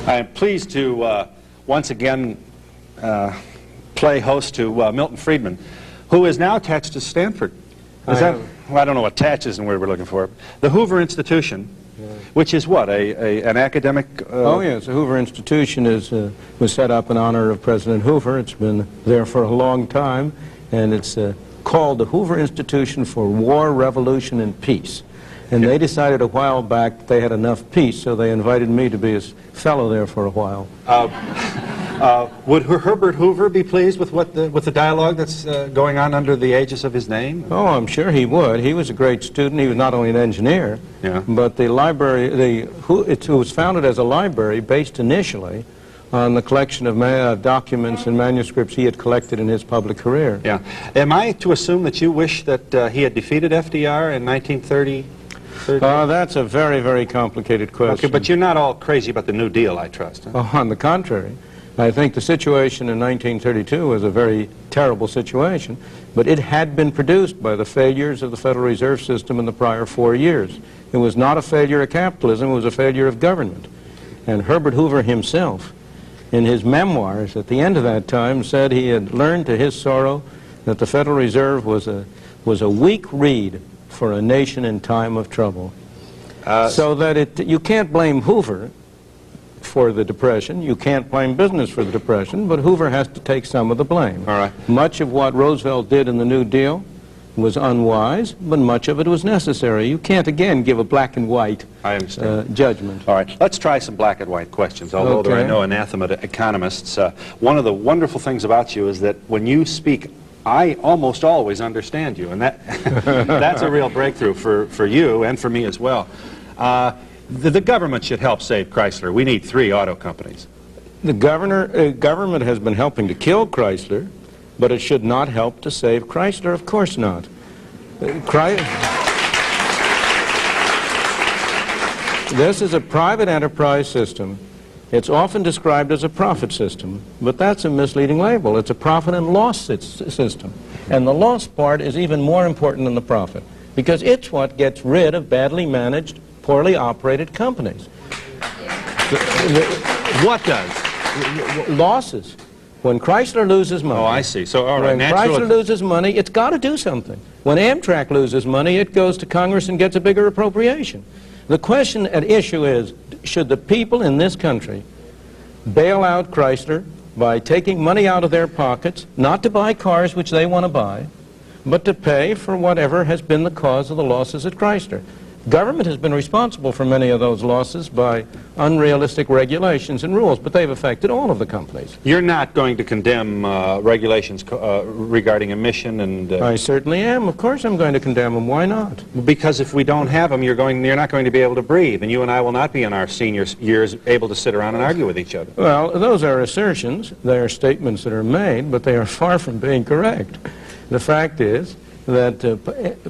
I am pleased to once again play host to Milton Friedman, who is now attached to Stanford. Well, I don't know what attached is and where we're looking for. The Hoover Institution, which is what, an academic... Oh, yes. The Hoover Institution was set up in honor of President Hoover. It's been there for a long time, and it's called the Hoover Institution for War, Revolution, and Peace. And they decided a while back they had enough peace, so they invited me to be a fellow there for a while. Would Herbert Hoover be pleased with the dialogue that's going on under the aegis of his name? Oh, I'm sure he would. He was a great student. He was not only an engineer, but the library, it was founded as a library based initially on the collection of documents and manuscripts he had collected in his public career. Yeah. Am I to assume that you wish that he had defeated FDR in 1930? That's a very, very complicated question. Okay, but you're not all crazy about the New Deal, I trust. Huh? Oh, on the contrary. I think the situation in 1932 was a very terrible situation, but it had been produced by the failures of the Federal Reserve System in the prior 4 years. It was not a failure of capitalism, it was a failure of government. And Herbert Hoover himself, in his memoirs at the end of that time, said he had learned to his sorrow that the Federal Reserve was a weak reed for a nation in time of trouble. So that you can't blame Hoover for the Depression, you can't blame business for the Depression, but Hoover has to take some of the blame. All right. Much of what Roosevelt did in the New Deal was unwise, but much of it was necessary. You can't, again, give a black and white judgment. All right, let's try some black and white questions, although there are no anathema to economists. One of the wonderful things about you is that when you speak, I almost always understand you, and that's a real breakthrough for you and for me as well. The government should help save Chrysler. We need 3 auto companies. The government has been helping to kill Chrysler, but it should not help to save Chrysler. Of course not. This is a private enterprise system. It's often described as a profit system, but that's a misleading label. It's a profit and loss system. And the loss part is even more important than the profit, because it's what gets rid of badly managed, poorly operated companies. What does? Losses. When Chrysler loses money. Oh, I see. So, all right. When Chrysler loses money, it's got to do something. When Amtrak loses money, it goes to Congress and gets a bigger appropriation. The question at issue is, should the people in this country bail out Chrysler by taking money out of their pockets, not to buy cars which they want to buy, but to pay for whatever has been the cause of the losses at Chrysler? Government has been responsible for many of those losses by unrealistic regulations and rules, but they've affected all of the companies. You're not going to condemn regulations regarding emission and... I certainly am. Of course I'm going to condemn them. Why not? Because if we don't have them, you're not going to be able to breathe, and you and I will not be in our senior years able to sit around and argue with each other. Well, those are assertions. They are statements that are made, but they are far from being correct. The fact is that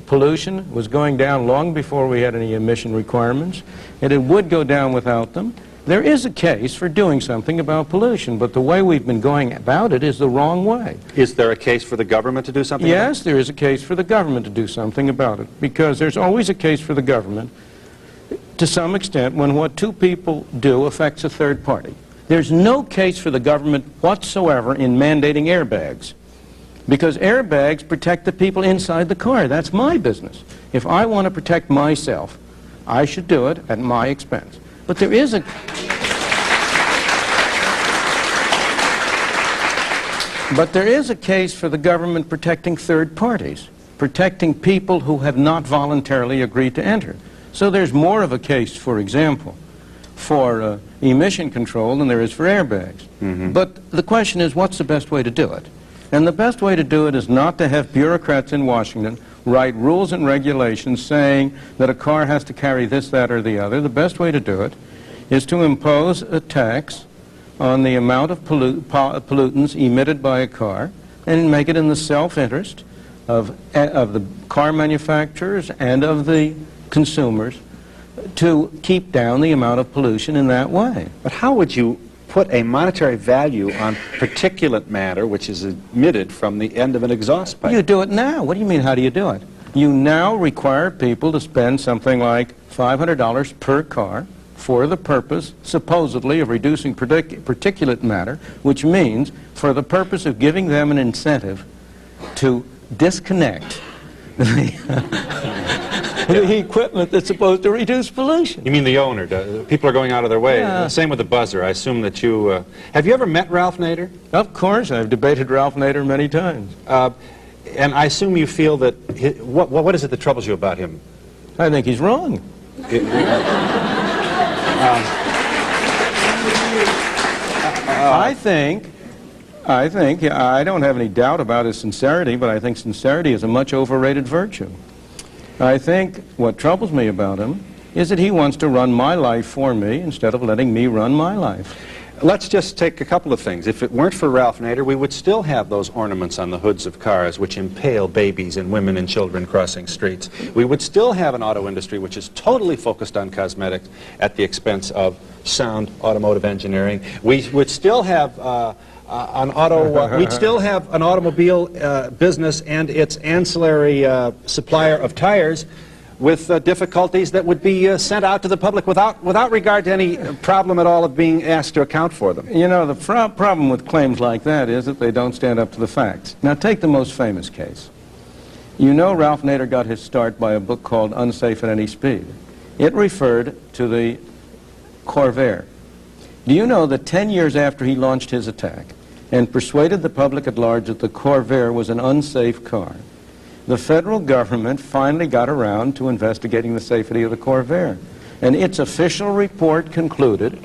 pollution was going down long before we had any emission requirements, and it would go down without them. There is a case for doing something about pollution, but the way we've been going about it is the wrong way. Is there a case for the government to do something about it? Yes, there is a case for the government to do something about it, because there's always a case for the government to some extent when what 2 people do affects a third party. There's no case for the government whatsoever in mandating airbags, because airbags protect the people inside the car. That's my business. If I want to protect myself, I should do it at my expense. But there is a... But there is a case for the government protecting third parties, protecting people who have not voluntarily agreed to enter. So there's more of a case, for example, for emission control than there is for airbags. But the question is, what's the best way to do it? And the best way to do it is not to have bureaucrats in Washington write rules and regulations saying that a car has to carry this, that, or the other. The best way to do it is to impose a tax on the amount of pollutants emitted by a car and make it in the self-interest of the car manufacturers and of the consumers to keep down the amount of pollution in that way. But how would you put a monetary value on particulate matter which is emitted from the end of an exhaust pipe? You do it now. What do you mean, how do you do it? You now require people to spend something like $500 per car for the purpose, supposedly, of reducing particulate matter, which means for the purpose of giving them an incentive to disconnect the equipment that's supposed to reduce pollution. You mean the owner? People are going out of their way. Yeah. Same with the buzzer. I assume that you... have you ever met Ralph Nader? Of course, I've debated Ralph Nader many times. And I assume you feel that... what is it that troubles you about him? I think he's wrong. I don't have any doubt about his sincerity, but I think sincerity is a much overrated virtue. I think what troubles me about him is that he wants to run my life for me instead of letting me run my life. Let's just take a couple of things. If it weren't for Ralph Nader, we would still have those ornaments on the hoods of cars which impale babies and women and children crossing streets. We would still have an auto industry which is totally focused on cosmetics at the expense of sound automotive engineering. We would still have we'd still have an automobile business and its ancillary supplier of tires with difficulties that would be sent out to the public without regard to any problem at all of being asked to account for them. You know, the problem with claims like that is that they don't stand up to the facts. Now, take the most famous case. You know Ralph Nader got his start by a book called Unsafe at Any Speed. It referred to the Corvair. Do you know that 10 years after he launched his attack and persuaded the public at large that the Corvair was an unsafe car, the federal government finally got around to investigating the safety of the Corvair. And its official report concluded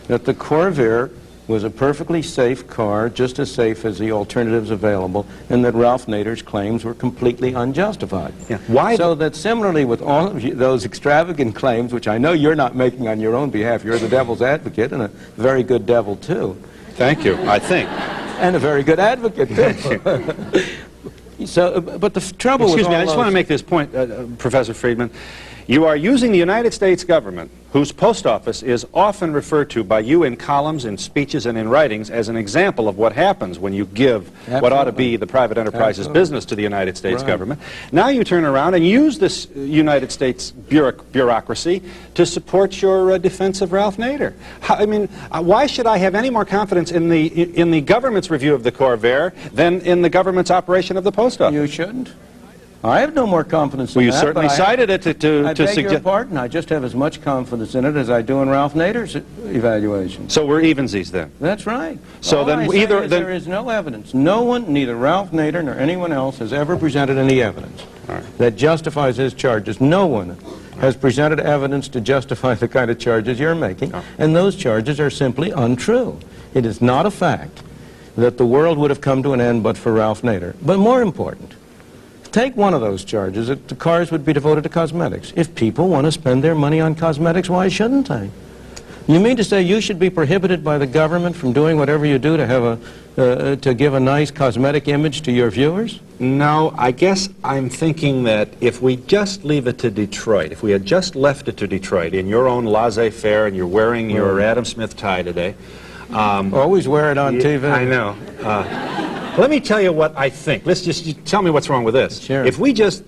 that the Corvair was a perfectly safe car, just as safe as the alternatives available, and that Ralph Nader's claims were completely unjustified. Yeah. Why? So that similarly with all of those extravagant claims, which I know you're not making on your own behalf, you're the devil's advocate, and a very good devil, too. Thank you, I think. And a very good advocate, too. So, but the trouble with Excuse me, I just want to make this point, Professor Friedman. You are using the United States government, whose post office is often referred to by you in columns, in speeches, and in writings as an example of what happens when you give what ought to be the private enterprise's business to the United States government. Now you turn around and use this United States bureaucracy to support your defense of Ralph Nader. Why should I have any more confidence in the government's review of the Corvair than in the government's operation of the post office? You shouldn't. I have no more confidence in well, you that. certainly cited it to suggest. I beg your suggest. pardon. I just have as much confidence in it as I do in Ralph Nader's evaluation. So we're evensies then. That's right. So All then I either say is there is no evidence. No one, neither Ralph Nader nor anyone else, has ever presented any evidence that justifies his charges. No one has presented evidence to justify the kind of charges you're making, and those charges are simply untrue. It is not a fact that the world would have come to an end but for Ralph Nader. But more important, take one of those charges, that the cars would be devoted to cosmetics. If people want to spend their money on cosmetics, why shouldn't they? You mean to say you should be prohibited by the government from doing whatever you do to have to give a nice cosmetic image to your viewers? No, I guess I'm thinking that if we just leave it to Detroit, if we had just left it to Detroit in your own laissez-faire and you're wearing your Adam Smith tie today. Always wear it on TV. I know. Let me tell you what I think. Let's just tell me what's wrong with this. Sure. If we just,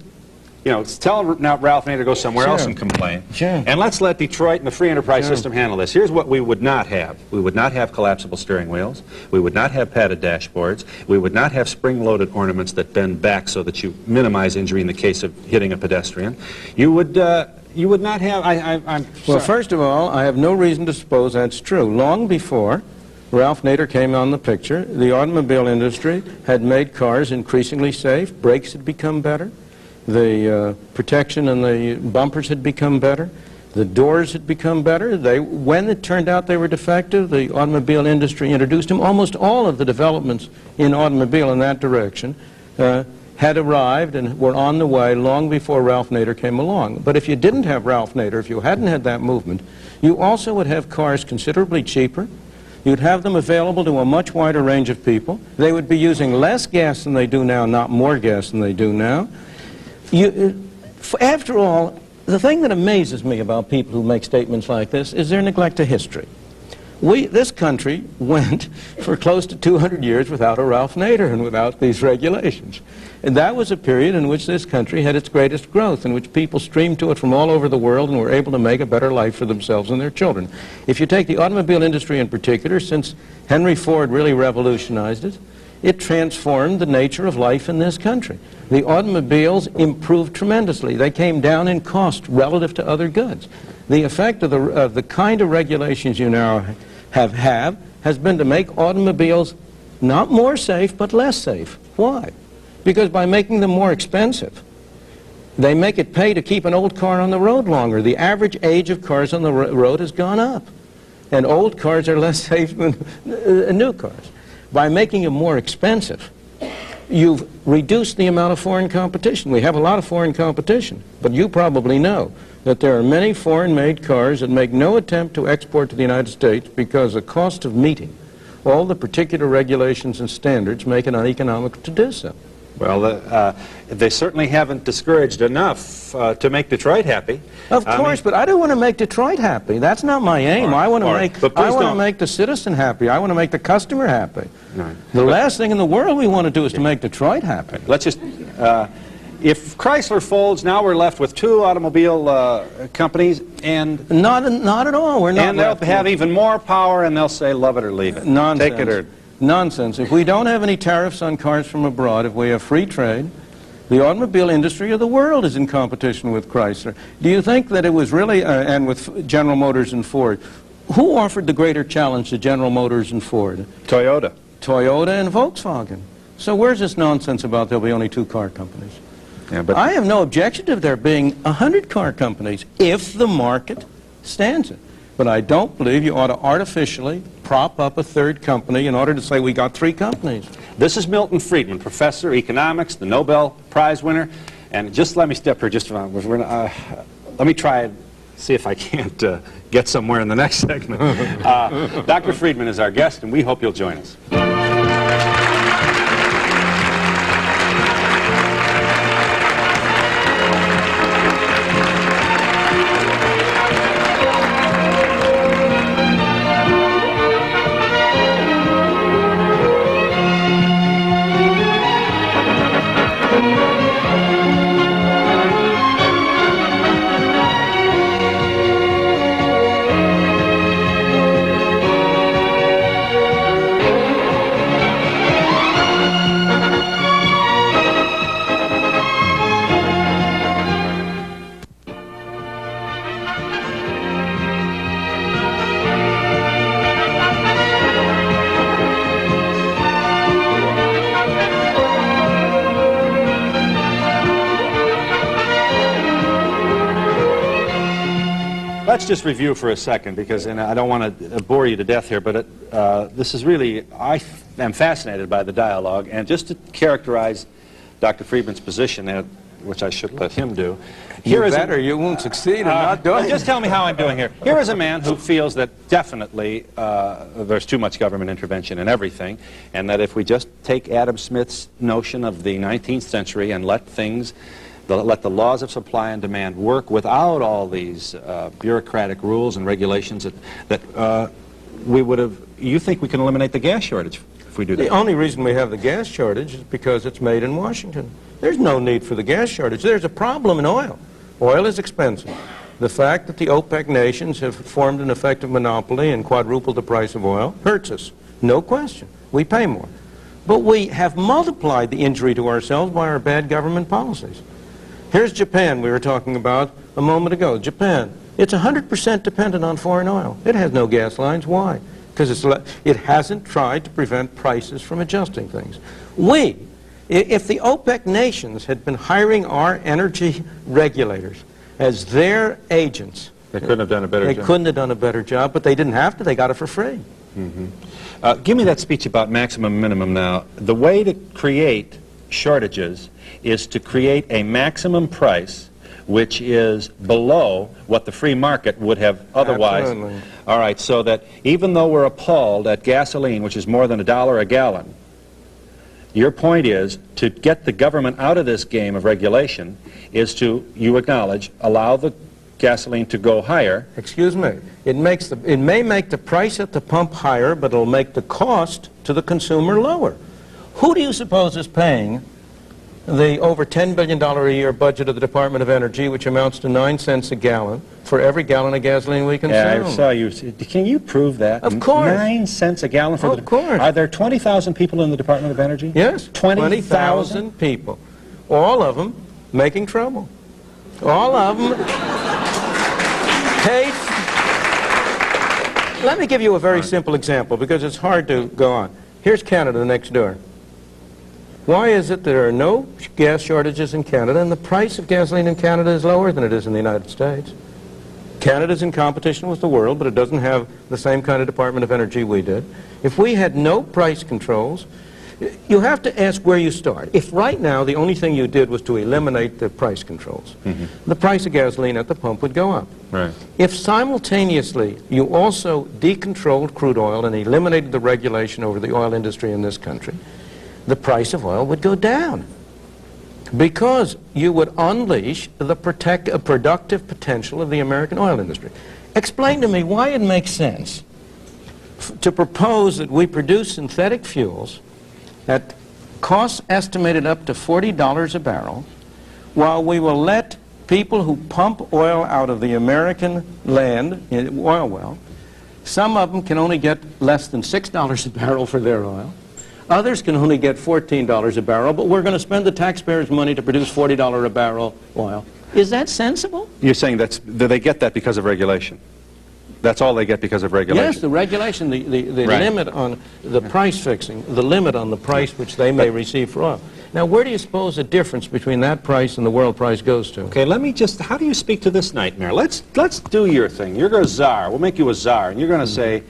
tell now Ralph Nader to go somewhere else and complain. Sure. And let's let Detroit and the free enterprise system handle this. Here's what we would not have. We would not have collapsible steering wheels. We would not have padded dashboards. We would not have spring-loaded ornaments that bend back so that you minimize injury in the case of hitting a pedestrian. You would not have. I'm sorry. Well, first of all, I have no reason to suppose that's true. Long before Ralph Nader came on the picture, the automobile industry had made cars increasingly safe. Brakes had become better. The protection and the bumpers had become better. The doors had become better. When it turned out they were defective, the automobile industry introduced them. Almost all of the developments in automobile in that direction had arrived and were on the way long before Ralph Nader came along. But if you didn't have Ralph Nader, if you hadn't had that movement, you also would have cars considerably cheaper. You'd have them available to a much wider range of people. They would be using less gas than they do now, not more gas than they do now. After all, the thing that amazes me about people who make statements like this is their neglect of history. This country went for close to 200 years without a Ralph Nader and without these regulations. And that was a period in which this country had its greatest growth, in which people streamed to it from all over the world and were able to make a better life for themselves and their children. If you take the automobile industry in particular, since Henry Ford really revolutionized it, it transformed the nature of life in this country. The automobiles improved tremendously. They came down in cost relative to other goods. The effect of the kind of regulations you now have has been to make automobiles not more safe, but less safe. Why? Because by making them more expensive, they make it pay to keep an old car on the road longer. The average age of cars on the road has gone up, and old cars are less safe than new cars. By making them more expensive, you've reduced the amount of foreign competition. We have a lot of foreign competition, but you probably know that there are many foreign-made cars that make no attempt to export to the United States because the cost of meeting all the particular regulations and standards make it uneconomical to do so. Well, they certainly haven't discouraged enough to make Detroit happy. Of course, but I don't want to make Detroit happy. That's not my aim. I want to make the citizen happy. I want to make the customer happy. Right. The last thing in the world we want to do is to make Detroit happy. Let's just, if Chrysler folds, now we're left with two automobile companies, and not at all. We're not. And they'll have even more power, and they'll say, "Love it or leave it." Nonsense. Take it or. Nonsense. If we don't have any tariffs on cars from abroad, if we have free trade, the automobile industry of the world is in competition with Chrysler. Do you think that it was really, and with General Motors and Ford, who offered the greater challenge to General Motors and Ford? Toyota. Toyota and Volkswagen. So where's this nonsense about there'll be only two car companies? Yeah, but I have no objection to there being 100 car companies if the market stands it. But I don't believe you ought to artificially prop up a third company in order to say we got three companies. This is Milton Friedman, professor of economics, the Nobel Prize winner. And just let me step here just a moment. Let me try and see if I can't get somewhere in the next segment. Dr. Friedman is our guest, and we hope you'll join us. Let's just review for a second, because and I don't want to bore you to death here, but this is really, I am fascinated by the dialogue, and just to characterize Dr. Friedman's position, which I should let him do. You won't succeed in not doing it. Just tell me how I'm doing here. Here is a man who feels that definitely there's too much government intervention in everything, and that if we just take Adam Smith's notion of the 19th century and let the laws of supply and demand work without all these bureaucratic rules and regulations that we would have. You think we can eliminate the gas shortage if we do that? The only reason we have the gas shortage is because it's made in Washington. There's no need for the gas shortage. There's a problem in oil. Oil is expensive. The fact that the OPEC nations have formed an effective monopoly and quadrupled the price of oil hurts us. No question. We pay more. But we have multiplied the injury to ourselves by our bad government policies. Here's Japan we were talking about a moment ago. Japan, it's 100% dependent on foreign oil. It has no gas lines. Why? Because it hasn't tried to prevent prices from adjusting things. If the OPEC nations had been hiring our energy regulators as their agents, they couldn't have done a better job. They couldn't have done a better job, but they didn't have to. They got it for free. Mm-hmm. Give me that speech about maximum minimum now. The way to create shortages is to create a maximum price which is below what the free market would have otherwise. Absolutely. All right, so that even though we're appalled at gasoline, which is more than $1 a gallon, your point is to get the government out of this game of regulation is to, you acknowledge, allow the gasoline to go higher. Excuse me. It may make the price at the pump higher, but it'll make the cost to the consumer lower. Who do you suppose is paying the over $10 billion a year budget of the Department of Energy, which amounts to 9 cents a gallon for every gallon of gasoline we consume? Yeah, I saw you. Can you prove that? Of course. 9 cents a gallon for Of course. Are there 20,000 people in the Department of Energy? Yes. 20,000 people. All of them making trouble. All of them pay. Let me give you a very simple example because it's hard to go on. Here's Canada next door. Why is it there are no gas shortages in Canada and the price of gasoline in Canada is lower than it is in the United States? Canada's in competition with the world, but it doesn't have the same kind of Department of Energy we did. If we had no price controls, you have to ask where you start. If right now the only thing you did was to eliminate the price controls, the price of gasoline at the pump would go up. Right. If simultaneously you also decontrolled crude oil and eliminated the regulation over the oil industry in this country, the price of oil would go down because you would unleash the productive potential of the American oil industry. Explain to me why it makes sense to propose that we produce synthetic fuels at costs estimated up to $40 a barrel while we will let people who pump oil out of the American land, oil well, some of them can only get less than $6 a barrel for their oil. Others can only get $14 a barrel, but we're going to spend the taxpayers' money to produce $40 a barrel oil. Is that sensible? You're saying that they get that because of regulation. That's all they get because of regulation. Yes, the regulation, the Right. limit on the price fixing, the limit on the price which they may receive for oil. Now, where do you suppose the difference between that price and the world price goes to? Okay, let me just, how do you speak to this nightmare? Let's do your thing. You're a czar. We'll make you a czar, and you're going to say,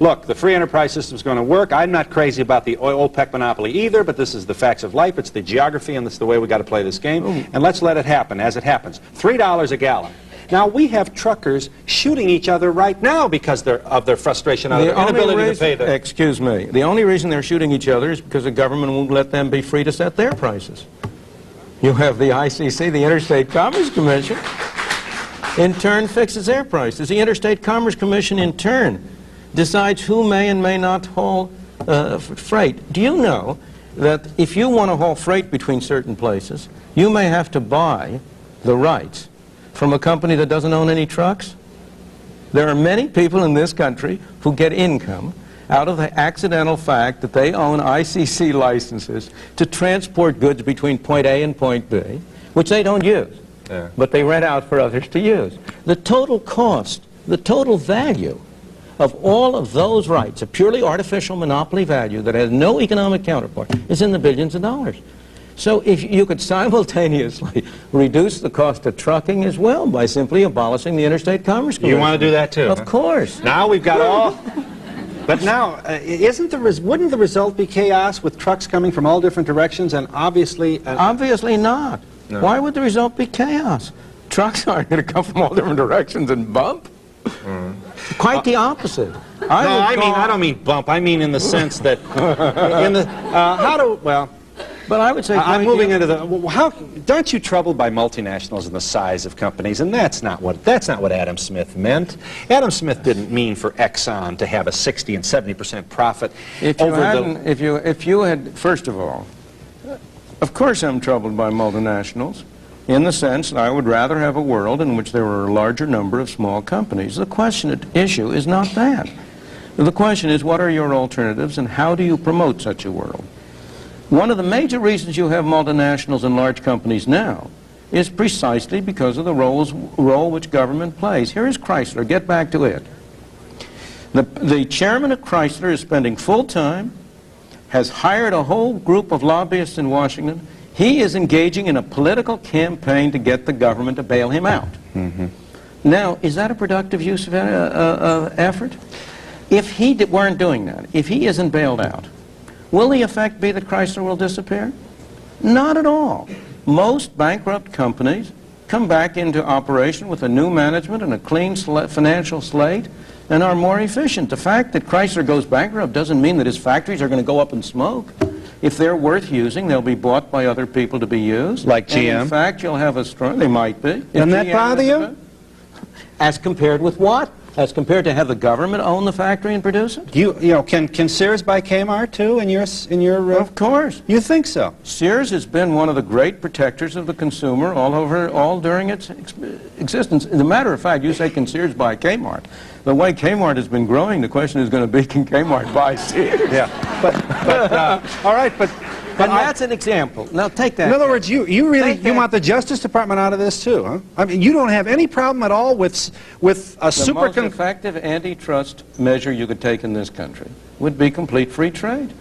look, the free enterprise system is going to work. I'm not crazy about the OPEC monopoly either, but this is the facts of life. It's the geography, and it's the way we got to play this game. And let's let it happen as it happens. $3 a gallon. Now, we have truckers shooting each other right now because of their frustration out of their inability to pay the... Excuse me. The only reason they're shooting each other is because the government won't let them be free to set their prices. You have the ICC, the Interstate Commerce Commission, in turn fixes their prices. The Interstate Commerce Commission, in turn, decides who may and may not haul freight. Do you know that if you want to haul freight between certain places, you may have to buy the rights from a company that doesn't own any trucks? There are many people in this country who get income out of the accidental fact that they own ICC licenses to transport goods between point A and point B, which they don't use, but they rent out for others to use. The total cost, the total value of all of those rights, a purely artificial monopoly value that has no economic counterpart, is in the billions of dollars. So if you could simultaneously reduce the cost of trucking as well by simply abolishing the Interstate Commerce Commission. You want to do that too? Of course. Now we've got all... But now, wouldn't the result be chaos with trucks coming from all different directions and obviously... Obviously not. No. Why would the result be chaos? Trucks aren't going to come from all different directions and bump. Quite the opposite. I don't mean bump. I mean in the sense that... But I would say... I'm moving into the... aren't you troubled by multinationals and the size of companies? And that's not what Adam Smith meant. Adam Smith didn't mean for Exxon to have a 60 and 70% profit. If you had, first of all, of course I'm troubled by multinationals in the sense that I would rather have a world in which there were a larger number of small companies. The question at issue is not that. The question is, what are your alternatives and how do you promote such a world? One of the major reasons you have multinationals and large companies now is precisely because of the role which government plays. Here is Chrysler. Get back to it. The chairman of Chrysler is spending full time, has hired a whole group of lobbyists in Washington. He is engaging in a political campaign to get the government to bail him out. Now, is that a productive use of effort? If he weren't doing that, if he isn't bailed out, will the effect be that Chrysler will disappear? Not at all. Most bankrupt companies come back into operation with a new management and a clean financial slate and are more efficient. The fact that Chrysler goes bankrupt doesn't mean that his factories are going to go up in smoke. If they're worth using, they'll be bought by other people to be used. Like GM? And in fact, you'll have a strong... They might be. Doesn't that bother you? As compared with what? As compared to have the government own the factory and produce it? You know, can Sears buy Kmart too in your Of course. You think so? Sears has been one of the great protectors of the consumer all during its existence. As a matter of fact, you say, can Sears buy Kmart? The way Kmart has been growing, the question is going to be, can Kmart buy Sears? Yeah. But all right, but and that's an example. Now take that. In other words, you really want the Justice Department out of this too, huh? I mean, you don't have any problem at all with a the most effective antitrust measure you could take in this country would be complete free trade.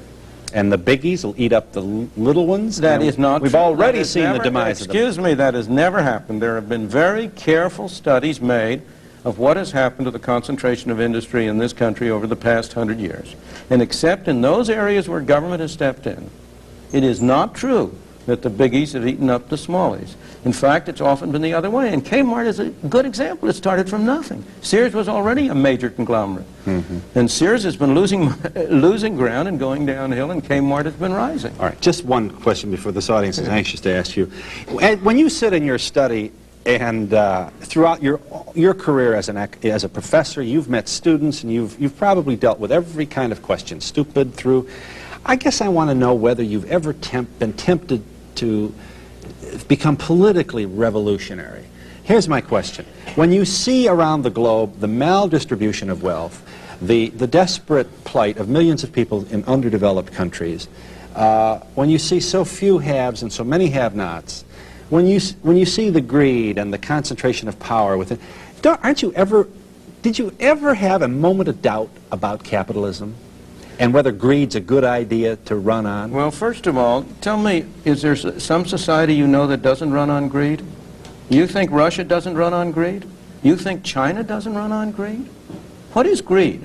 And the biggies will eat up the little ones? That is not We've true. already seen the demise of them. Excuse me, that has never happened. There have been very careful studies made of what has happened to the concentration of industry in this country over the past 100 years. And except in those areas where government has stepped in, it is not true that the biggies have eaten up the smallies. In fact, it's often been the other way. And Kmart is a good example. It started from nothing. Sears was already a major conglomerate. And Sears has been losing ground and going downhill, and Kmart has been rising. All right, just one question before this audience is anxious to ask you. When you sit in your study and throughout your career as a professor, you've met students and you've probably dealt with every kind of question, stupid through. I guess I want to know whether you've ever been tempted to become politically revolutionary. Here's my question. When you see around the globe the maldistribution of wealth, the desperate plight of millions of people in underdeveloped countries, when you see so few haves and so many have-nots, when you see the greed and the concentration of power within, did you ever have a moment of doubt about capitalism? And whether greed's a good idea to run on? Well, first of all, tell me, is there some society you know that doesn't run on greed? You think Russia doesn't run on greed? You think China doesn't run on greed? What is greed?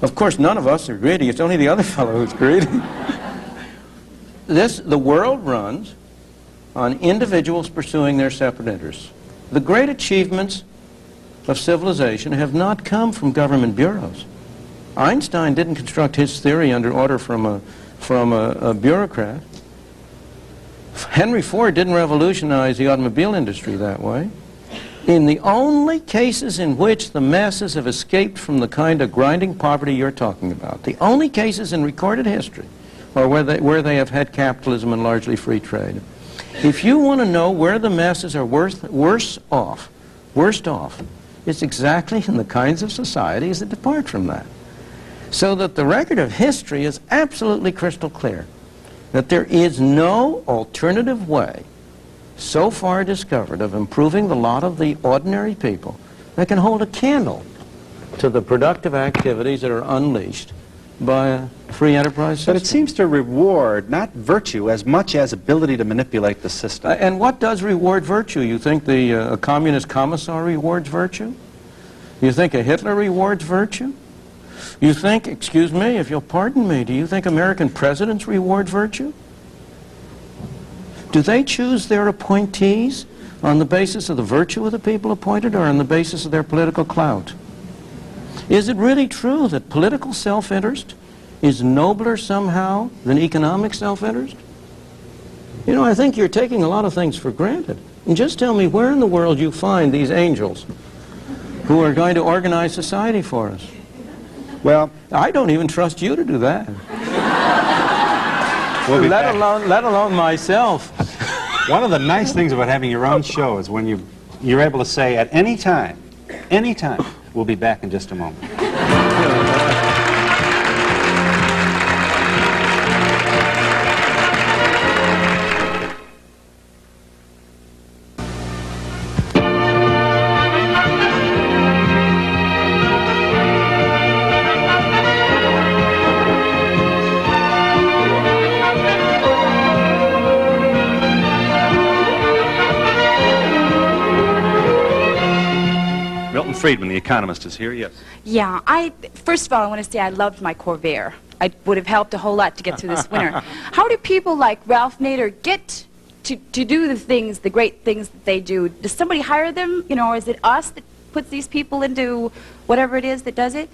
Of course, none of us are greedy. It's only the other fellow who's greedy. The world runs on individuals pursuing their separate interests. The great achievements of civilization have not come from government bureaus. Einstein didn't construct his theory under order from a bureaucrat. Henry Ford didn't revolutionize the automobile industry that way. In the only cases in which the masses have escaped from the kind of grinding poverty you're talking about, the only cases in recorded history are where they have had capitalism and largely free trade. If you want to know where the masses are worst off, it's exactly in the kinds of societies that depart from that. So that the record of history is absolutely crystal clear, that there is no alternative way so far discovered of improving the lot of the ordinary people that can hold a candle to the productive activities that are unleashed by a free enterprise system. But it seems to reward not virtue as much as ability to manipulate the system. And what does reward virtue? You think a communist commissar rewards virtue? You think a Hitler rewards virtue? You think, excuse me, if you'll pardon me, do you think American presidents reward virtue? Do they choose their appointees on the basis of the virtue of the people appointed or on the basis of their political clout? Is it really true that political self-interest is nobler somehow than economic self-interest? You know, I think you're taking a lot of things for granted. And just tell me where in the world you find these angels who are going to organize society for us. Well, I don't even trust you to do that. Let alone myself. One of the nice things about having your own show is when you're able to say at any time, we'll be back in just a moment. Milton Friedman, the economist, is here. Yes. Yeah, first of all, I want to say I loved my Corvair. It would have helped a whole lot to get through this winter. How do people like Ralph Nader get to do the great things that they do? Does somebody hire them, or is it us that puts these people into whatever it is that does it?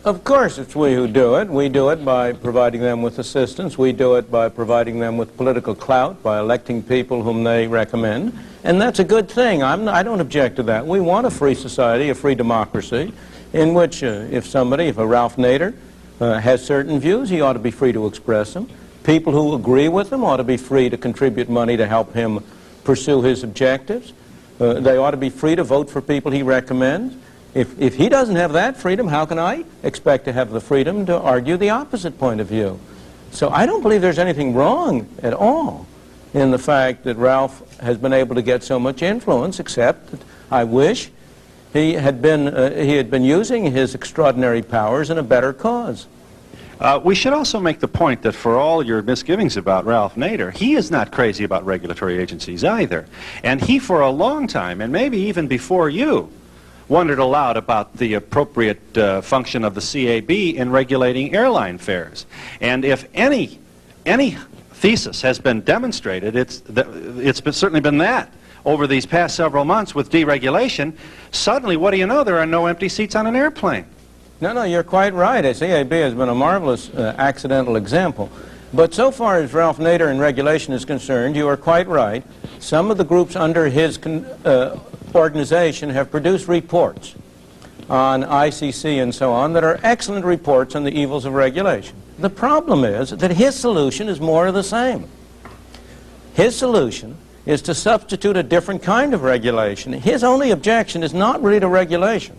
Of course it's we who do it. We do it by providing them with assistance. We do it by providing them with political clout, by electing people whom they recommend. And that's a good thing. I don't object to that. We want a free society, a free democracy, in which if a Ralph Nader has certain views, he ought to be free to express them. People who agree with him ought to be free to contribute money to help him pursue his objectives. They ought to be free to vote for people he recommends. If he doesn't have that freedom, how can I expect to have the freedom to argue the opposite point of view? So I don't believe there's anything wrong at all in the fact that Ralph has been able to get so much influence, except that I wish he had been using his extraordinary powers in a better cause. We should also make the point that for all your misgivings about Ralph Nader, he is not crazy about regulatory agencies either. And he, for a long time, and maybe even before you, wondered aloud about the appropriate function of the CAB in regulating airline fares. And if any thesis has been demonstrated, it's certainly been that. Over these past several months with deregulation, suddenly, what do you know, there are no empty seats on an airplane. No, you're quite right. A CAB has been a marvelous accidental example. But so far as Ralph Nader and regulation is concerned, you are quite right. Some of the groups under his organization have produced reports on ICC and so on that are excellent reports on the evils of regulation. The problem is that his solution is more of the same. His solution is to substitute a different kind of regulation. His only objection is not really to regulation,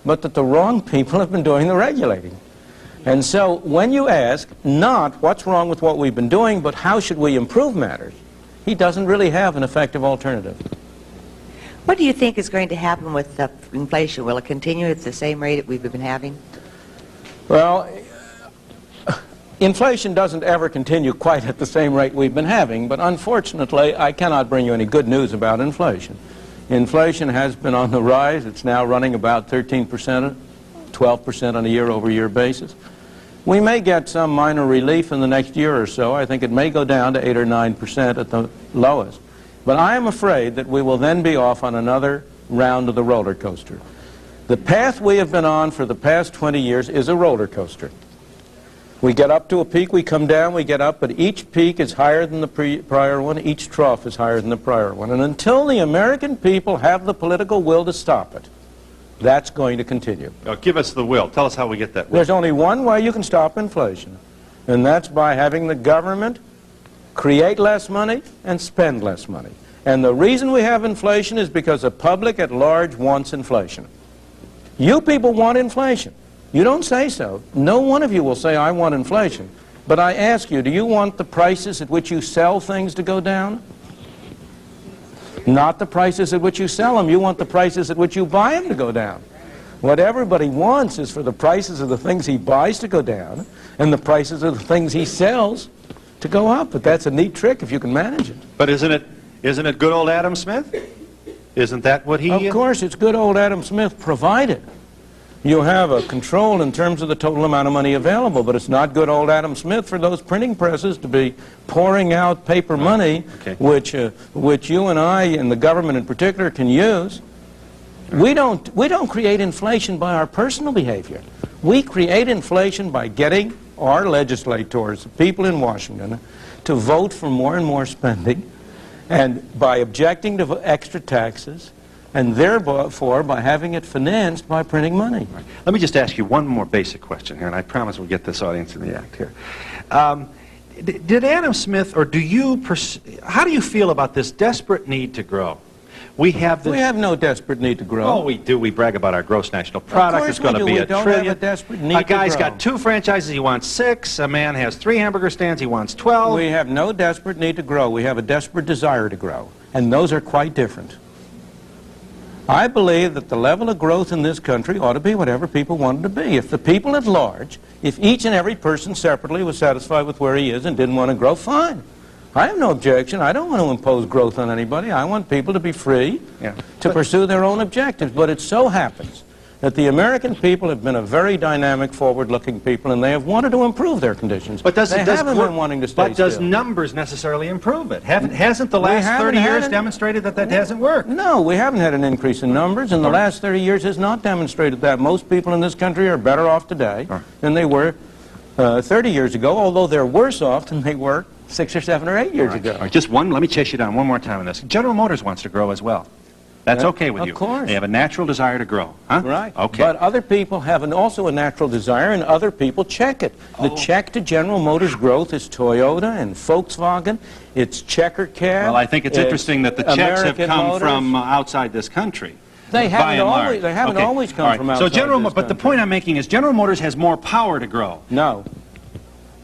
but that the wrong people have been doing the regulating. And so when you ask not what's wrong with what we've been doing, but how should we improve matters, he doesn't really have an effective alternative. What do you think is going to happen with inflation? Will it continue at the same rate that we've been having? Well, inflation doesn't ever continue quite at the same rate we've been having, but unfortunately, I cannot bring you any good news about inflation. Inflation has been on the rise. It's now running about 13%, 12% on a year-over-year basis. We may get some minor relief in the next year or so. I think it may go down to 8 or 9% at the lowest. But I am afraid that we will then be off on another round of the roller coaster. The path we have been on for the past 20 years is a roller coaster. We get up to a peak, we come down, we get up, but each peak is higher than the prior one, each trough is higher than the prior one. And until the American people have the political will to stop it, that's going to continue. Give us the will. Tell us how we get that will. There's only one way you can stop inflation, and that's by having the government create less money and spend less money. And the reason we have inflation is because the public at large wants inflation. You people want inflation. You don't say so. No one of you will say, I want inflation. But I ask you, do you want the prices at which you sell things to go down? Not the prices at which you sell them. You want the prices at which you buy them to go down. What everybody wants is for the prices of the things he buys to go down and the prices of the things he sells to go up. But that's a neat trick if you can manage it. But isn't it good old Adam Smith? Isn't that what he... Of course, it's good old Adam Smith, provided you have a control in terms of the total amount of money available. But it's not good old Adam Smith for those printing presses to be pouring out paper money, which you and I and the government in particular can use. We don't create inflation by our personal behavior. We create inflation by getting our legislators, the people in Washington, to vote for more and more spending, and by objecting to extra taxes, and therefore by having it financed by printing money. Right. Let me just ask you one more basic question here, and I promise we'll get this audience in the act here. Did Adam Smith, or do you, how do you feel about this desperate need to grow? We have no desperate need to grow. Oh, we do. We brag about our gross national product. It's going to be a trillion. Don't have a desperate need to grow. A guy's got 2 franchises. He wants 6. A man has 3 hamburger stands. He wants 12. We have no desperate need to grow. We have a desperate desire to grow. And those are quite different. I believe that the level of growth in this country ought to be whatever people want it to be. If the people at large, if each and every person separately was satisfied with where he is and didn't want to grow, fine. I have no objection. I don't want to impose growth on anybody. I want people to be free to pursue their own objectives. But it so happens that the American people have been a very dynamic, forward-looking people, and they have wanted to improve their conditions. But they haven't been wanting to stay But does still. numbers necessarily improve it? Hasn't the last 30 years demonstrated that that hasn't worked? No, we haven't had an increase in numbers, and the last 30 years has not demonstrated that. Most people in this country are better off today than they were 30 years ago, although they're worse off than they were 6 or 7 or 8 years ago. All right, just one, let me chase you down one more time on this. General Motors wants to grow as well. That's okay with you. Of course. They have a natural desire to grow, huh? Right. Okay. But other people have also a natural desire, and other people check it. The check to General Motors growth is Toyota and Volkswagen. It's Checker Cab. Well, I think it's interesting that the checks have American come Motors. from outside this country. They by and large. haven't always come All right. from outside But the point I'm making is General Motors has more power to grow. No.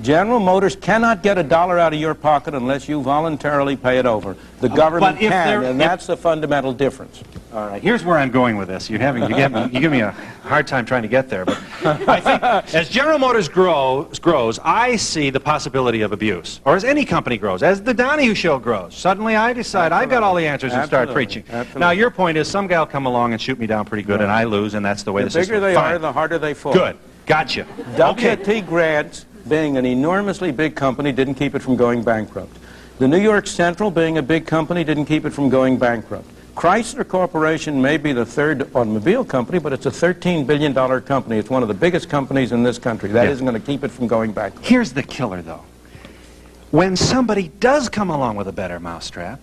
General Motors cannot get $1 out of your pocket unless you voluntarily pay it over. The government can, and that's the fundamental difference. All right, here's where I'm going with this. You give me a hard time trying to get there, but I think as General Motors grows, I see the possibility of abuse. Or as any company grows, as the Donahue Show grows. Suddenly I decide I've got all the answers and start preaching. Absolutely. Now your point is some guy will come along and shoot me down pretty good, and I lose, and that's the way the system. The bigger they are, the harder they fall. Good, gotcha. W.T. Grant, being an enormously big company, didn't keep it from going bankrupt. The New York Central, being a big company, didn't keep it from going bankrupt. Chrysler Corporation may be the third automobile company, but it's a $13 billion company. It's one of the biggest companies in this country. That isn't going to keep it from going bankrupt. Here's the killer, though. When somebody does come along with a better mousetrap,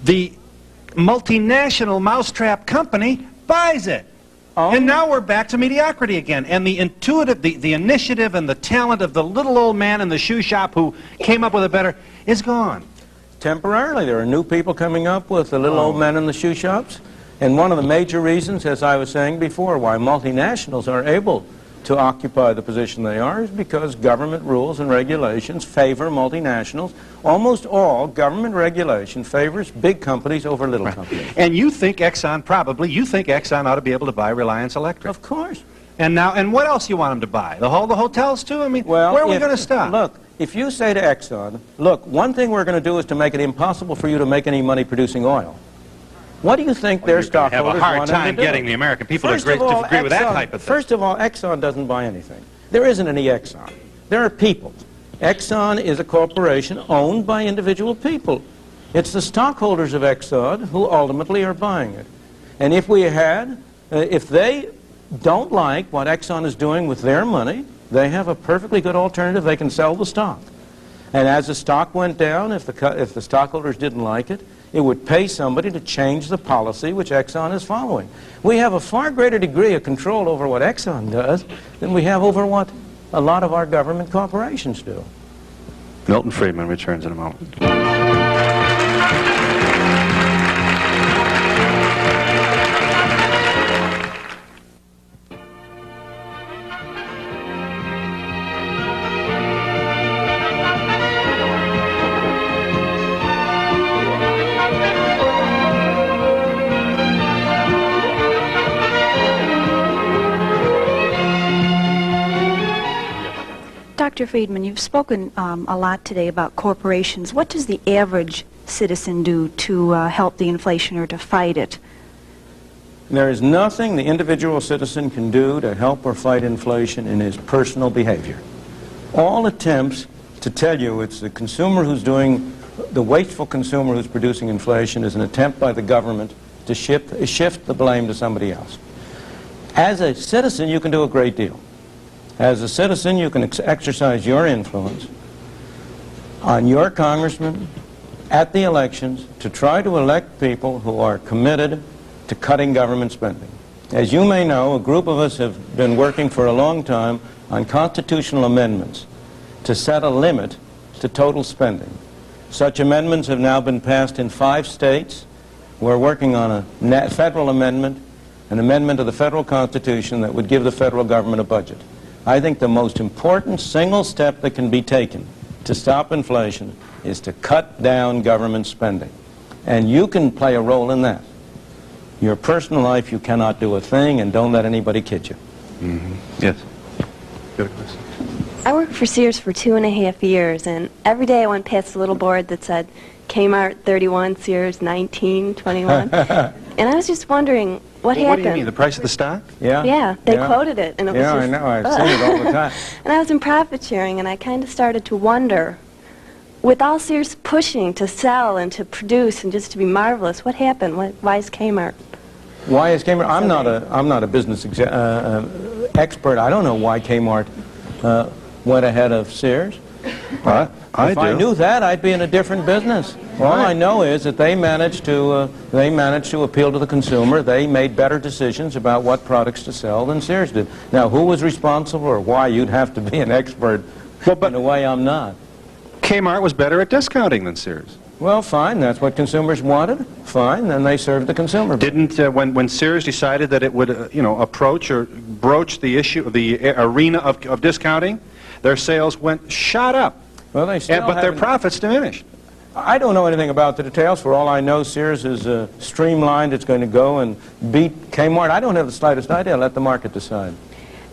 the multinational mousetrap company buys it. And now we're back to mediocrity again. And the initiative and the talent of the little old man in the shoe shop who came up with a better is gone. Temporarily, there are new people coming up with the little old men in the shoe shops. And one of the major reasons, as I was saying before, why multinationals are able to occupy the position they are is because government rules and regulations favor multinationals. Almost all government regulation favors big companies over little companies. And you think Exxon ought to be able to buy Reliance Electric? Of course. And what else you want them to buy? The hotels too? I mean, well, where are we going to stop? Look, if you say to Exxon, look, one thing we're going to do is to make it impossible for you to make any money producing oil. What do you think their stockholders want them to do? Have a hard time getting the American people to agree with that type of thing. First of all, Exxon doesn't buy anything. There isn't any Exxon. There are people. Exxon is a corporation owned by individual people. It's the stockholders of Exxon who ultimately are buying it. And if they don't like what Exxon is doing with their money, they have a perfectly good alternative. They can sell the stock. And as the stock went down, if the stockholders didn't like it, it would pay somebody to change the policy which Exxon is following. We have a far greater degree of control over what Exxon does than we have over what a lot of our government corporations do. Milton Friedman returns in a moment. Dr. Friedman, you've spoken a lot today about corporations. What does the average citizen do to help the inflation or to fight it? There is nothing the individual citizen can do to help or fight inflation in his personal behavior. All attempts to tell you it's the consumer who's doing, the wasteful consumer who's producing inflation is an attempt by the government to shift the blame to somebody else. As a citizen, you can do a great deal. As a citizen, you can exercise your influence on your congressman at the elections to try to elect people who are committed to cutting government spending. As you may know, a group of us have been working for a long time on constitutional amendments to set a limit to total spending. Such amendments have now been passed in 5 states. We're working on a federal amendment, an amendment of the federal Constitution that would give the federal government a budget. I think the most important single step that can be taken to stop inflation is to cut down government spending. And you can play a role in that. Your personal life, you cannot do a thing, and don't let anybody kid you. Mm-hmm. Yes. Good question. I worked for Sears for 2.5 years, and every day I went past a little board that said Kmart 31, Sears 19, 21. And I was just wondering, What Well, happened? what do you mean, the price of the stock? Yeah? Yeah, they quoted it, and it was Yeah, I just, know. I've seen it all the time. And I was in profit sharing, and I kind of started to wonder, with all Sears pushing to sell and to produce and just to be marvelous, what happened? Why is Kmart? Why is Kmart? I'm not a business expert. I don't know why Kmart went ahead of Sears. If I knew that, I'd be in a different business. All I know is that they managed to appeal to the consumer. They made better decisions about what products to sell than Sears did. Now, who was responsible or why? You'd have to be an expert. In a way, I'm not. Kmart was better at discounting than Sears. Well, fine. That's what consumers wanted. Fine. Then they served the consumer. Didn't when Sears decided that it would approach or broach the issue of the arena of discounting, their sales shot up. Well, they still but their profits diminished. I don't know anything about the details. For all I know, Sears is streamlined. It's going to go and beat Kmart. I don't have the slightest idea. Let the market decide.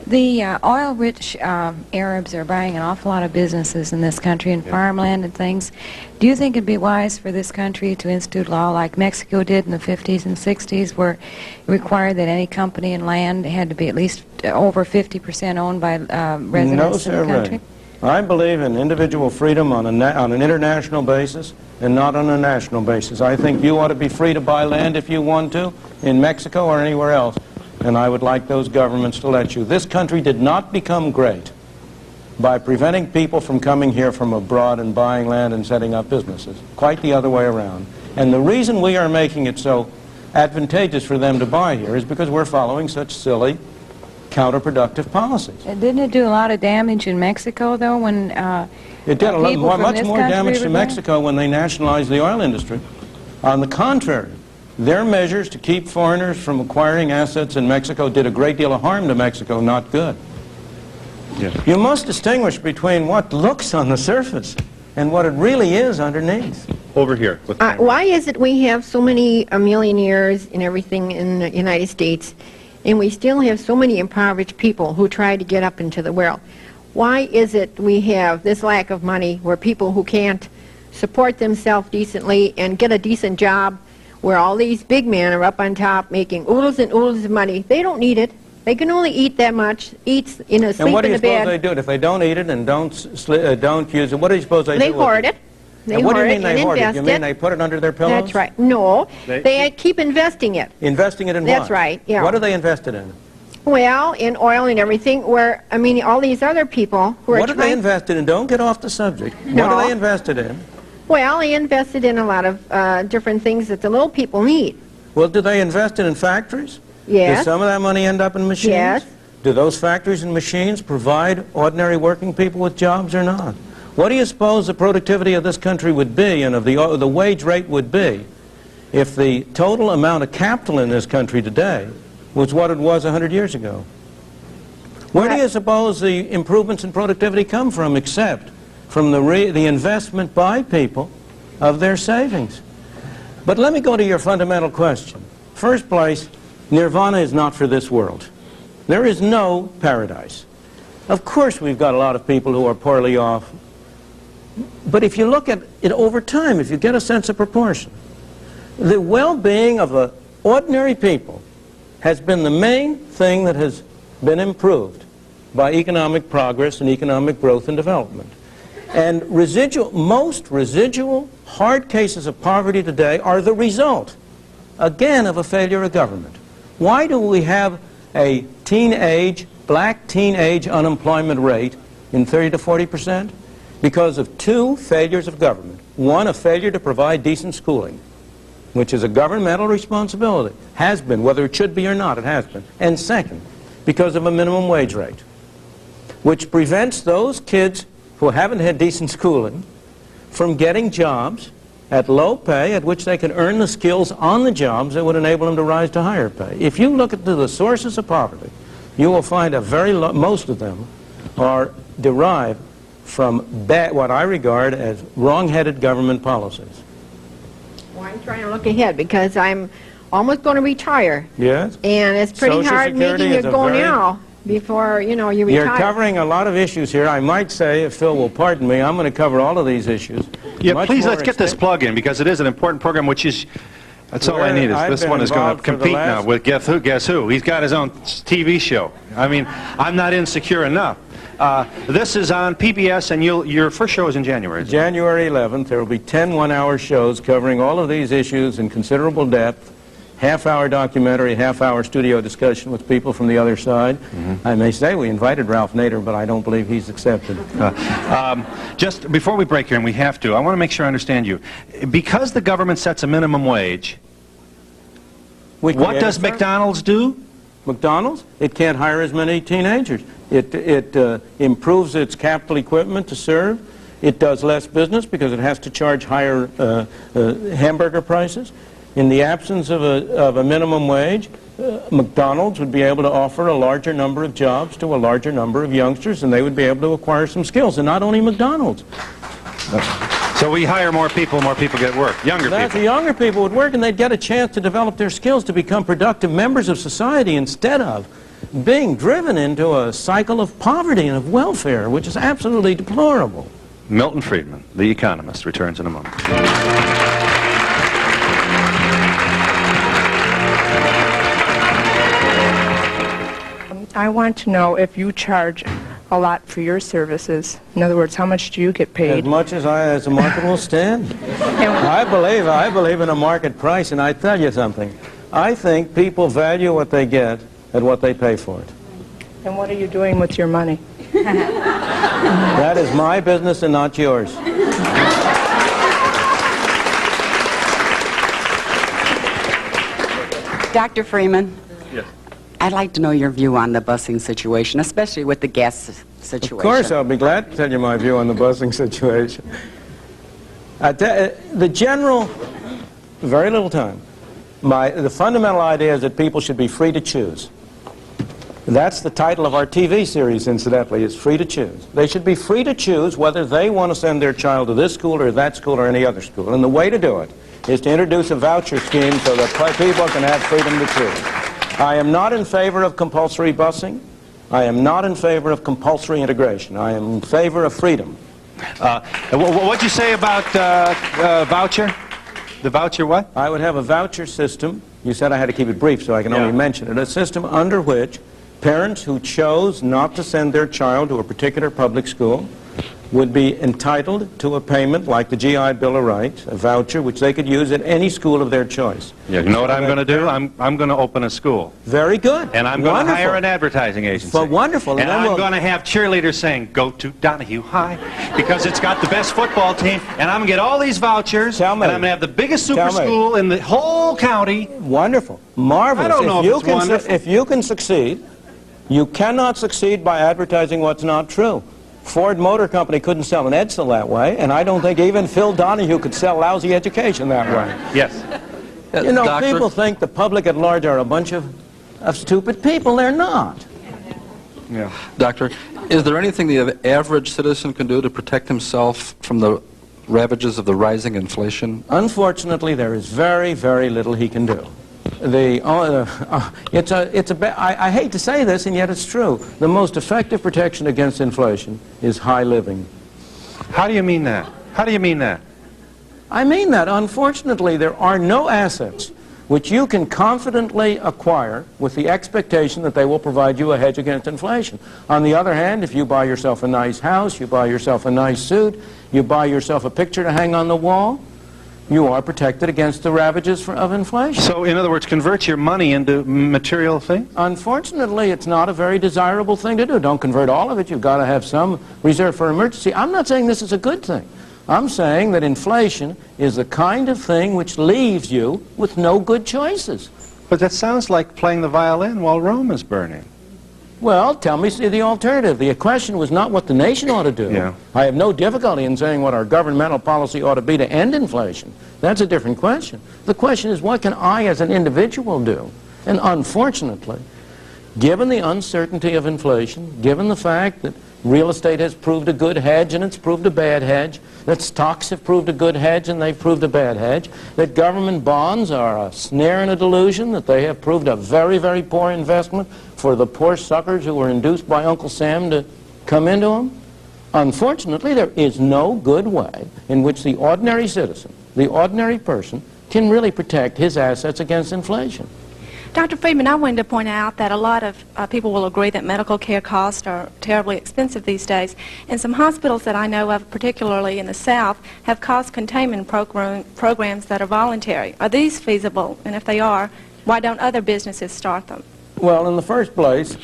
The oil-rich Arabs are buying an awful lot of businesses in this country and farmland and things. Do you think it'd be wise for this country to institute law like Mexico did in the 50s and 60s, where it required that any company and land had to be at least over 50% owned by residents in the country? I believe in individual freedom on an international basis and not on a national basis. I think you ought to be free to buy land if you want to in Mexico or anywhere else. And I would like those governments to let you. This country did not become great by preventing people from coming here from abroad and buying land and setting up businesses. Quite the other way around. And the reason we are making it so advantageous for them to buy here is because we're following such silly, counterproductive policies. Didn't it do a lot of damage in Mexico, though, when it did much more damage to were Mexico when they nationalized the oil industry. On the contrary, their measures to keep foreigners from acquiring assets in Mexico did a great deal of harm to Mexico, not good. Yeah. You must distinguish between what looks on the surface and what it really is underneath. Over here. With why is it we have so many millionaires and everything in the United States, and we still have so many impoverished people who try to get up into the world? Why is it we have this lack of money where people who can't support themselves decently and get a decent job, where all these big men are up on top making oodles and oodles of money? They don't need it. They can only eat that much, sleep in the bed. And what do you suppose they do? If they don't eat it and don't use it, what do you suppose they do? They hoard it. They what do you hoard mean it they and hoard it? invest You mean it. they put it under their pillows? That's right. No, they keep investing it. Investing it in what? That's right, yeah. What are they invested in? Well, in oil and everything, where, I mean, all these other people who are What are they invested in? Don't get off the subject. No. What are they invested in? Well, they invested in a lot of different things that the little people need. Well, do they invest it in factories? Yes. Does some of that money end up in machines? Yes. Do those factories and machines provide ordinary working people with jobs or not? What do you suppose the productivity of this country would be and of the wage rate would be if the total amount of capital in this country today was what it was 100 years ago? Where do you suppose the improvements in productivity come from except from the investment by people of their savings? But let me go to your fundamental question. First place, nirvana is not for this world. There is no paradise. Of course we've got a lot of people who are poorly off. But if you look at it over time, if you get a sense of proportion, the well-being of the ordinary people has been the main thing that has been improved by economic progress and economic growth and development. And most residual hard cases of poverty today are the result, again, of a failure of government. Why do we have a black teenage unemployment rate in 30 to 40%? Because of two failures of government. One, a failure to provide decent schooling, which is a governmental responsibility. Has been, whether it should be or not, it has been. And second, because of a minimum wage rate, which prevents those kids who haven't had decent schooling from getting jobs at low pay at which they can earn the skills on the jobs that would enable them to rise to higher pay. If you look at the sources of poverty, you will find most of them are derived from what I regard as wrong-headed government policies. Well, I'm trying to look ahead because I'm almost going to retire. Yes? And it's pretty Social hard Security making is it a go very- now before, you retire. You're covering a lot of issues here. I might say, if Phil will pardon me, I'm going to cover all of these issues. Yeah, Much please more let's get this extent- plug in because it is an important program which is That's all I need. Is this one is going to compete now with guess who? He's got his own TV show. I mean, I'm not insecure enough. This is on PBS, and your first show is in January. January 11th. There will be 10 one-hour shows covering all of these issues in considerable depth. Half-hour documentary, half-hour studio discussion with people from the other side. I may say we invited Ralph Nader, but I don't believe he's accepted. Just before we break here, and we have to, I want to make sure I understand you. Because the government sets a minimum wage, what does McDonald's do? McDonald's? It can't hire as many teenagers. It improves its capital equipment to serve. It does less business because it has to charge higher hamburger prices. In the absence of a minimum wage, McDonald's would be able to offer a larger number of jobs to a larger number of youngsters, and they would be able to acquire some skills. And not only McDonald's. So we hire more people get work. Younger people. The younger people would work, and they'd get a chance to develop their skills to become productive members of society instead of being driven into a cycle of poverty and of welfare, which is absolutely deplorable. Milton Friedman, the economist, returns in a moment. I want to know if you charge a lot for your services. In other words, how much do you get paid? As much as the market will stand. I believe in a market price, and I tell you something. I think people value what they get at what they pay for it. And what are you doing with your money? That is my business and not yours. Dr. Freeman. Yes. I'd like to know your view on the busing situation, especially with the gas situation. Of course, I'll be glad to tell you my view on the busing situation. The general, very little time, the fundamental idea is that people should be free to choose. That's the title of our TV series, incidentally, is Free to Choose. They should be free to choose whether they want to send their child to this school or that school or any other school. And the way to do it is to introduce a voucher scheme so that people can have freedom to choose. I am not in favor of compulsory busing. I am not in favor of compulsory integration. I am in favor of freedom. What'd you say about voucher? The voucher what? I would have a voucher system. You said I had to keep it brief, so I can only mention it. A system under which parents who chose not to send their child to a particular public school would be entitled to a payment like the GI Bill of Rights, a voucher which they could use at any school of their choice. Yeah, you know what I'm going to do? I'm going to open a school. Very good. And I'm going to hire an advertising agency. Well, wonderful. And I'm going to have cheerleaders saying, go to Donahue High, because it's got the best football team. And I'm going to get all these vouchers, and I'm going to have the biggest super school in the whole county. Wonderful. Marvelous. I don't know if it's wonderful. If you can succeed, you cannot succeed by advertising what's not true. Ford Motor Company couldn't sell an Edsel that way, and I don't think even Phil Donahue could sell lousy education that way. Yes. You know, people think the public at large are a bunch of stupid people. They're not. Yeah. Doctor, is there anything the average citizen can do to protect himself from the ravages of the rising inflation? Unfortunately, there is very, very little he can do. I hate to say this, and yet it's true. The most effective protection against inflation is high living. How do you mean that? How do you mean that? I mean that, unfortunately, there are no assets which you can confidently acquire with the expectation that they will provide you a hedge against inflation. On the other hand, if you buy yourself a nice house, you buy yourself a nice suit, you buy yourself a picture to hang on the wall, you are protected against the ravages of inflation. So, in other words, convert your money into material things? Unfortunately, it's not a very desirable thing to do. Don't convert all of it. You've got to have some reserve for emergency. I'm not saying this is a good thing. I'm saying that inflation is the kind of thing which leaves you with no good choices. But that sounds like playing the violin while Rome is burning. Well, tell me the alternative. The question was not what the nation ought to do. Yeah. I have no difficulty in saying what our governmental policy ought to be to end inflation. That's a different question. The question is, what can I as an individual do? And unfortunately, given the uncertainty of inflation, given the fact that real estate has proved a good hedge and it's proved a bad hedge, that stocks have proved a good hedge and they've proved a bad hedge, that government bonds are a snare and a delusion, that they have proved a very, very poor investment for the poor suckers who were induced by Uncle Sam to come into them. Unfortunately, there is no good way in which the ordinary citizen, the ordinary person, can really protect his assets against inflation. Dr. Friedman, I wanted to point out that a lot of people will agree that medical care costs are terribly expensive these days, and some hospitals that I know of, particularly in the South, have cost containment programs that are voluntary. Are these feasible? And if they are, why don't other businesses start them? Well, in the first place,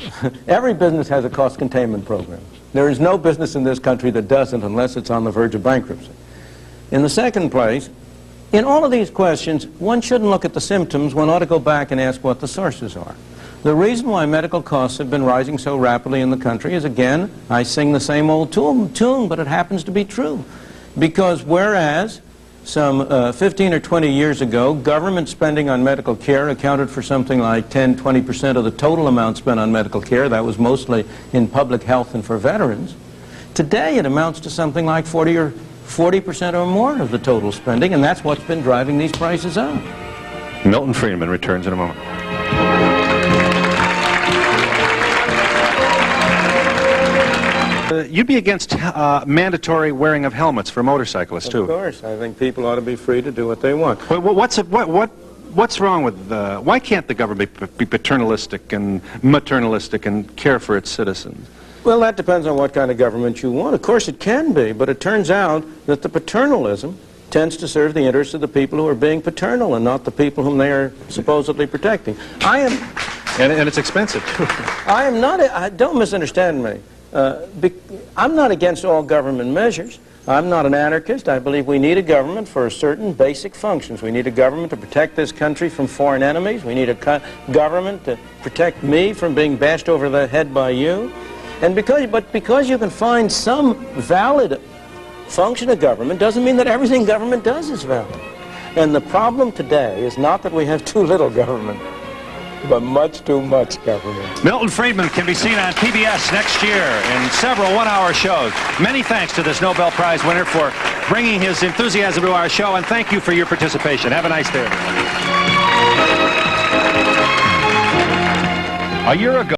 every business has a cost containment program. There is no business in this country that doesn't unless it's on the verge of bankruptcy. In the second place, in all of these questions, one shouldn't look at the symptoms. One ought to go back and ask what the sources are. The reason why medical costs have been rising so rapidly in the country is, again, I sing the same old tune, but it happens to be true. Because whereas some 15 or 20 years ago, government spending on medical care accounted for something like 10–20% of the total amount spent on medical care. That was mostly in public health and for veterans. Today, it amounts to something like 40% or more of the total spending, and that's what's been driving these prices up. Milton Friedman returns in a moment. You'd be against mandatory wearing of helmets for motorcyclists, too. Of course. I think people ought to be free to do what they want. What's wrong with why can't the government be paternalistic and maternalistic and care for its citizens? Well, that depends on what kind of government you want. Of course it can be, but it turns out that the paternalism tends to serve the interests of the people who are being paternal and not the people whom they are supposedly protecting. And it's expensive, too. I am not, don't misunderstand me. I'm not against all government measures. I'm not an anarchist. I believe we need a government for certain basic functions. We need a government to protect this country from foreign enemies. We need a government to protect me from being bashed over the head by you. And because you can find some valid function of government doesn't mean that everything government does is valid. And the problem today is not that we have too little government, but much too much government. Milton Friedman can be seen on PBS next year in several one-hour shows. Many thanks to this Nobel Prize winner for bringing his enthusiasm to our show, and thank you for your participation. Have a nice day, everybody. A year ago,